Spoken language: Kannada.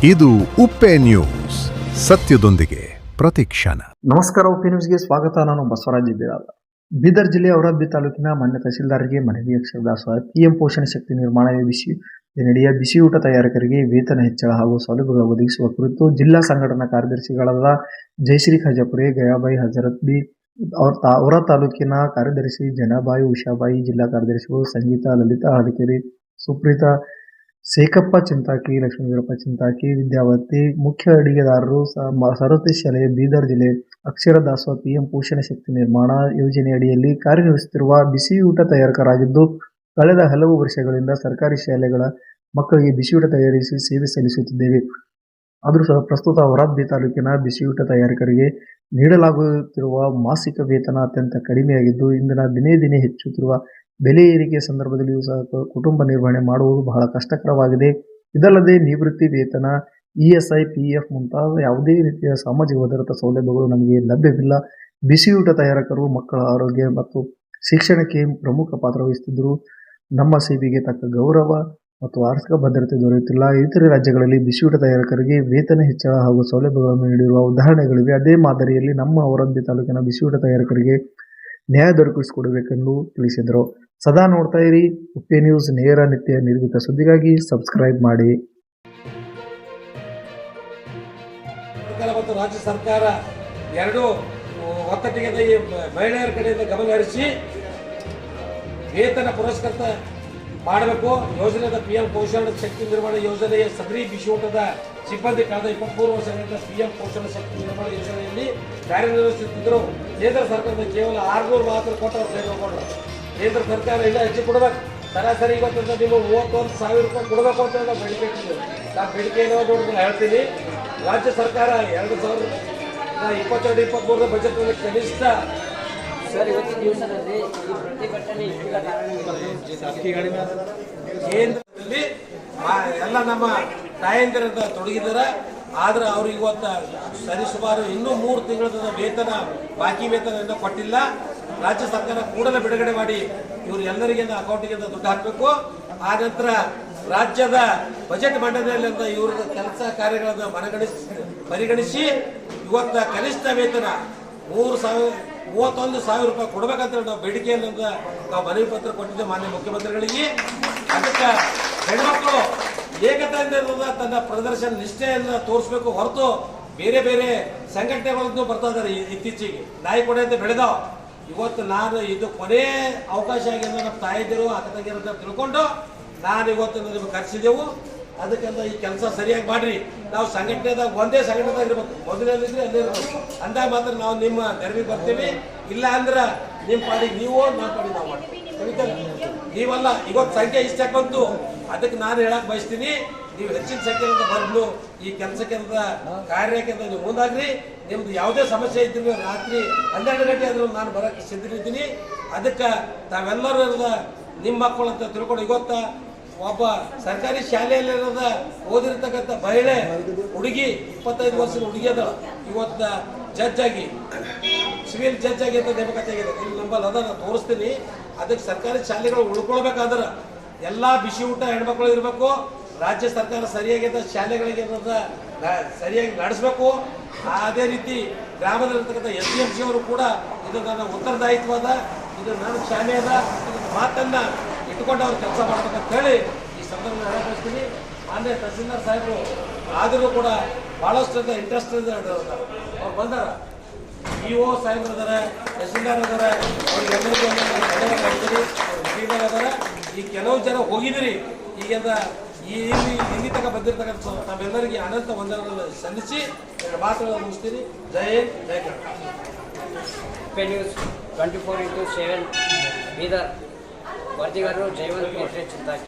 ಇದು ಉಪ್ಪೆ ನ್ಯೂಸ್, ಸತ್ಯದೊಂದಿಗೆ ಪ್ರತಿಕ್ಷಣ. ನಮಸ್ಕಾರ. ಉಪ್ಪೆ ನ್ಯೂಸ್ಗೆ ಸ್ವಾಗತ. ನಾನು ಬಸವರಾಜ್ ಬಿರಾದ. ಬೀದರ್ ಜಿಲ್ಲೆಯ ಔರಾದ್ಬಿ ತಾಲೂಕಿನ ಮಾನ್ಯ ತಹಸೀಲ್ದಾರರಿಗೆ ಮನವಿ. ಅಕ್ಷರದಾಸೋಹ ಪಿಎಂ ಪೋಷಣ ಶಕ್ತಿ ನಿರ್ಮಾಣ ಯೋಜನೆಯಡಿಯ ಬಿಸಿಯೂಟ ತಯಾರಕರಿಗೆ ವೇತನ ಹೆಚ್ಚಳ ಹಾಗೂ ಸೌಲಭ್ಯಗಳು ಒದಗಿಸುವ ಕುರಿತು ಜಿಲ್ಲಾ ಸಂಘಟನಾ ಕಾರ್ಯದರ್ಶಿಗಳಾದ ಜಯಶ್ರೀ ಖಾಜಾಪುರೆ, ಗಯಾಬಾಯಿ ಹಜರತ್ಬಿ, ಔರಾ ತಾಲೂಕಿನ ಕಾರ್ಯದರ್ಶಿ ಜನಾಬಾಯಿ, ಉಷಾಬಾಯಿ, ಜಿಲ್ಲಾ ಕಾರ್ಯದರ್ಶಿಗಳು ಸಂಗೀತಾ, ಲಲಿತಾ ಹಳದಿಕೆರೆ, ಸುಪ್ರೀತಾ, ಸೇಕಪ್ಪ ಚಿಂತಾಕಿ, ಲಕ್ಷ್ಮೀವೀರಪ್ಪ ಚಿಂತಾಕಿ, ವಿದ್ಯಾವತಿ, ಮುಖ್ಯ ಅಡಿಗೆದಾರರು, ಸರಸ್ವತಿ ಶಾಲೆಯ ಬೀದರ್ ಜಿಲ್ಲೆ ಅಕ್ಷರ ದಾಸೋಹ ಪಿಎಂ ಪೋಷಣ ಶಕ್ತಿ ನಿರ್ಮಾಣ ಯೋಜನೆಯಡಿಯಲ್ಲಿ ಕಾರ್ಯನಿರ್ವಹಿಸುತ್ತಿರುವ ಬಿಸಿಯೂಟ ತಯಾರಕರಾಗಿದ್ದು, ಕಳೆದ ಹಲವು ವರ್ಷಗಳಿಂದ ಸರ್ಕಾರಿ ಶಾಲೆಗಳ ಮಕ್ಕಳಿಗೆ ಬಿಸಿಯೂಟ ತಯಾರಿಸಿ ಸೇವೆ ಸಲ್ಲಿಸುತ್ತಿದ್ದೇವೆ. ಆದರೂ ಸಹ ಪ್ರಸ್ತುತ ಔರಾದ್ಬಿ ತಾಲೂಕಿನ ಬಿಸಿಯೂಟ ತಯಾರಕರಿಗೆ ನೀಡಲಾಗುತ್ತಿರುವ ಮಾಸಿಕ ವೇತನ ಅತ್ಯಂತ ಕಡಿಮೆಯಾಗಿದ್ದು, ಇಂದಿನ ದಿನೇ ದಿನೇ ಹೆಚ್ಚುತ್ತಿರುವ ಬೆಲೆ ಏರಿಕೆ ಸಂದರ್ಭದಲ್ಲಿಯೂ ಸಹ ಕುಟುಂಬ ನಿರ್ವಹಣೆ ಮಾಡುವುದು ಬಹಳ ಕಷ್ಟಕರವಾಗಿದೆ. ಇದಲ್ಲದೆ ನಿವೃತ್ತಿ ವೇತನ, ಇಎಸ್ಐ, ಪಿಎಫ್ ಮುಂತಾದ ಯಾವುದೇ ರೀತಿಯ ಸಾಮಾಜಿಕ ಭದ್ರತಾ ಸೌಲಭ್ಯಗಳು ನಮಗೆ ಲಭ್ಯವಿಲ್ಲ. ಬಿಸಿಯೂಟ ತಯಾರಕರು ಮಕ್ಕಳ ಆರೋಗ್ಯ ಮತ್ತು ಶಿಕ್ಷಣಕ್ಕೆ ಪ್ರಮುಖ ಪಾತ್ರ ವಹಿಸುತ್ತಿದ್ದರೂ ನಮ್ಮ ಸೇವೆಗೆ ತಕ್ಕ ಗೌರವ ಮತ್ತು ಆರ್ಥಿಕ ಭದ್ರತೆ ದೊರೆಯುತ್ತಿಲ್ಲ. ಇತರೆ ರಾಜ್ಯಗಳಲ್ಲಿ ಬಿಸಿಯೂಟ ತಯಾರಕರಿಗೆ ವೇತನ ಹೆಚ್ಚಳ ಹಾಗೂ ಸೌಲಭ್ಯಗಳನ್ನು ನೀಡಿರುವ ಉದಾಹರಣೆಗಳಿವೆ. ಅದೇ ಮಾದರಿಯಲ್ಲಿ ನಮ್ಮ ಔರಾದ್ಬಿ ತಾಲೂಕಿನ ಬಿಸಿಯೂಟ ತಯಾರಕರಿಗೆ ನ್ಯಾಯ ದೊರಕಿಸಿಕೊಡಬೇಕೆಂದು ತಿಳಿಸಿದರು. ಸದಾ ನೋಡ್ತಾ ಇರಿ ಉಪ್ಪೆ ನ್ಯೂಸ್, ನೇರ ನಿತ್ಯ ನಿರ್ಮಿತ ಸುದ್ದಿಗಾಗಿ ಸಬ್ಸ್ಕ್ರೈಬ್ ಮಾಡಿ. ಮತ್ತು ರಾಜ್ಯ ಸರ್ಕಾರ ಎರಡೂ ಒತ್ತಟ್ಟಿಗೆ ಮಹಿಳೆಯರ ಕಡೆಯಿಂದ ಗಮನ ಹರಿಸಿ ವೇತನ ಪುರಸ್ಕೃತ ಮಾಡಬೇಕು. ಯೋಜನೆಯ ಪಿಎಂ ಪೋಷಣ ಶಕ್ತಿ ನಿರ್ಮಾಣ ಯೋಜನೆಯ ಸದರಿ ಬಿಸಿಯೂಟದ ಸಿಬ್ಬಂದಿ ಕಳೆದ 23 ವರ್ಷಗಳಿಂದ ಪಿಎಂ ಪೋಷಣ ಶಕ್ತಿ ನಿರ್ಮಾಣ ಯೋಜನೆಯಲ್ಲಿ ಕಾರ್ಯನಿರ್ವಹಿಸುತ್ತಿದ್ದರು. ಕೇಂದ್ರ ಸರ್ಕಾರದ ಕೇವಲ 600 ಮಾತ್ರ ಕೊಟ್ಟರು ಸೇರಿಕೊಂಡ್ರು. ಕೇಂದ್ರ ಸರ್ಕಾರ ಇಲ್ಲ ಹೆಚ್ಚು ಕೊಡಬೇಕು. ಸರಾಸರಿ ಇವತ್ತಿಂದ ನೀವು 31,000 ರೂಪಾಯಿ ಕೊಡಬೇಕು ಅಂತ ನಾವು ಬೇಡಿಕೆ ಇಟ್ಟಿದ್ದೇವೆ. ನಾವು ಬೇಡಿಕೆ ಏನೋ ನೋಡಿದ್ರೆ ಹೇಳ್ತೀನಿ. ರಾಜ್ಯ ಸರ್ಕಾರ 2022-23 ಬಜೆಟ್ನಲ್ಲಿ ಕನಿಷ್ಠ ಕೇಂದ್ರದಲ್ಲಿ ಎಲ್ಲ ನಮ್ಮ ತಾಯಂದಿರದ ತೊಡಗಿದ್ದಾರೆ. ಆದ್ರೆ ಅವ್ರಿಗೆ ಇವತ್ತು ಸರಿಸುಮಾರು ಇನ್ನೂ 3 ತಿಂಗಳ ವೇತನ, ಬಾಕಿ ವೇತನ ಇನ್ನೂ ಕೊಟ್ಟಿಲ್ಲ. ರಾಜ್ಯ ಸರ್ಕಾರ ಕೂಡಲೇ ಬಿಡುಗಡೆ ಮಾಡಿ ಇವರು ಎಲ್ಲರಿಗೆ ಅಕೌಂಟಿಗೆ ದುಡ್ಡು ಹಾಕಬೇಕು. ಆ ನಂತರ ರಾಜ್ಯದ ಬಜೆಟ್ ಮಂಡನೆಯಲ್ಲಿ ಇವ್ರ ಕೆಲಸ ಕಾರ್ಯಗಳನ್ನು ಪರಿಗಣಿಸಿ ಇವತ್ತ ಕನಿಷ್ಠ ವೇತನ 31,000 ರೂಪಾಯಿ ಕೊಡಬೇಕಂತ ನಾವು ಬೇಡಿಕೆಯನ್ನು ನಾವು ಮನವಿ ಪತ್ರ ಕೊಟ್ಟಿದ್ದೆ ಮಾನ್ಯ ಮುಖ್ಯಮಂತ್ರಿಗಳಿಗೆ. ಅದಕ್ಕೆ ಹೆಣ್ಮಕ್ಳು ಏಕತೆಯಿಂದ ತನ್ನ ಪ್ರದರ್ಶನ ನಿಷ್ಠೆಯನ್ನು ತೋರಿಸಬೇಕು ಹೊರತು ಬೇರೆ ಬೇರೆ ಸಂಘಟನೆಗಳನ್ನು ಬರ್ತಾ ಇದ್ದಾರೆ. ಇತ್ತೀಚೆಗೆ ನಾಯಿ ಕೊಡೆ ಅಂತ ಬೆಳೆದಾವ. ಇವತ್ತು ನಾನು ಇದು ಕೊನೆ ಅವಕಾಶ ಆಗಿ ನಮ್ಮ ತಾಯಿದಿರು ಅಕ್ಕ ತಂಗಿರಂತ ತಿಳ್ಕೊಂಡು ನಾನು ಇವತ್ತು ನಿಮಗೆ ಕರೆಸಿದೆವು. ಅದಕ್ಕಂತ ಈ ಕೆಲಸ ಸರಿಯಾಗಿ ಮಾಡ್ರಿ. ನಾವು ಸಂಘಟನೆದಾಗ ಒಂದೇ ಸಂಘಟನೆದಾಗ ಇರ್ಬೇಕು. ಮೊದಲನೇದಿದ್ರೆ ಅಲ್ಲೇ ಇರ್ಬೇಕು. ಅಂದಾಗ ಮಾತ್ರ ನಾವು ನಿಮ್ಮ ನೆರವಿಗೆ ಬರ್ತೀವಿ. ಇಲ್ಲ ಅಂದ್ರೆ ನಿಮ್ಮ ಪಾಡಿಗೆ ನೀವು, ನಮ್ಮ ಪಾಡಿಗೆ ನಾವು ಮಾಡ್ತೀವಿ. ನೀವಲ್ಲ ಇವತ್ತು ಸಂಖ್ಯೆ ಇಷ್ಟಕ್ಕೆ ಬಂತು. ಅದಕ್ಕೆ ನಾನು ಹೇಳಕ್ ಬಯಸ್ತೀನಿ, ನೀವು ಹೆಚ್ಚಿನ ಸಂಖ್ಯೆಯಿಂದ ಬಂದು ಈ ಕೆಲಸಕ್ಕೆ ಕಾರ್ಯಕ್ಕೆ ನೀವು ಮುಂದಾಗ್ರಿ. ನಿಮ್ದು ಯಾವುದೇ ಸಮಸ್ಯೆ ಇದ್ರೂ ರಾತ್ರಿ 12 ಗಂಟೆ ಆದ್ರೂ ನಾನು ಬರೋಕ್ಕೆ ಸಿದ್ಧರಿದ್ದೀನಿ. ಅದಕ್ಕೆ ತಾವೆಲ್ಲರೂ ನಿಮ್ಮ ಮಕ್ಕಳು ಅಂತ ತಿಳ್ಕೊಂಡು ಇವತ್ತ ಒಬ್ಬ ಸರ್ಕಾರಿ ಶಾಲೆಯಲ್ಲಿರೋದ ಓದಿರ್ತಕ್ಕಂಥ ಮಹಿಳೆ ಹುಡುಗಿ 25 ವರ್ಷದ ಹುಡುಗಿ ಅದ ಇವತ್ತು ಜಡ್ಜ್ ಆಗಿ, ಸಿವಿಲ್ ಜಡ್ಜ್ ಆಗಿ ಅಂತ ನೇಮಕಾತಿ ಆಗಿದೆ. ಇಲ್ಲಿ ನಂಬಲ್ಲಿ ಅದ ನಾನು ತೋರಿಸ್ತೀನಿ. ಅದಕ್ಕೆ ಸರ್ಕಾರಿ ಶಾಲೆಗಳು ಉಳ್ಕೊಳ್ಬೇಕಾದ್ರೆ ಎಲ್ಲ ಬಿಸಿ ಊಟ ಹೆಣ್ಮಕ್ಳು ಇರಬೇಕು. ರಾಜ್ಯ ಸರ್ಕಾರ ಸರಿಯಾಗಿ ಶಾಲೆಗಳಿಗೆ ಸರಿಯಾಗಿ ನಡೆಸಬೇಕು. ಅದೇ ರೀತಿ ಗ್ರಾಮದಲ್ಲಿರ್ತಕ್ಕಂಥ SDMC ಅವರು ಕೂಡ ಇದು ನನ್ನ ಉತ್ತರದಾಯಿತ್ವದ, ಇದು ನನ್ನ ಶಾಲೆ ಅದ, ಮಾತನ್ನ ಇಟ್ಕೊಂಡು ಅವ್ರು ಕೆಲಸ ಮಾಡ್ಬೇಕಂತ ಹೇಳಿ ಈ ಸಂದರ್ಭದಲ್ಲಿ ಹೇಳಬಯಸ್ತೀನಿ. ಮಾನ್ಯ ತಹಸೀಲ್ದಾರ್ ಸಾಹೇಬರು ಆದರೂ ಕೂಡ ಭಾಳಷ್ಟು ಇಂಟ್ರೆಸ್ಟ್ ಅವ್ರು ಬಂದಾರ. EO ಸಾಹೇಬ್ರು ಅದಾರ, ತಹಸೀಲ್ದಾರ್ ಅದಾರ, ಅವ್ರಿಗೆಲ್ಲರಿಗೂ ಅದಾರ. ಈ ಕೆಲವು ಜನ ಹೋಗಿದ್ದೀರಿ. ಈಗಿಂದ ಇಲ್ಲಿ ತನಕ ಬಂದಿರತಕ್ಕಂಥ ತಾವೆಲ್ಲರಿಗೆ ಅನಂತ ವಂದನೆಗಳನ್ನು ಸಲ್ಲಿಸಿ ಮಾತುಗಳನ್ನು ಮುಗಿಸ್ತೀನಿ. ಜೈ ಹಿಂದ್, ಜೈ ಕರ್ನಾಟಕ. ಉಪ್ಪೆ ನ್ಯೂಸ್ 24x7 ಬೀದರ್. ವರದಿಗಾರರು ಜಯವಂತ್ ಚಿಂತಾಕಿ.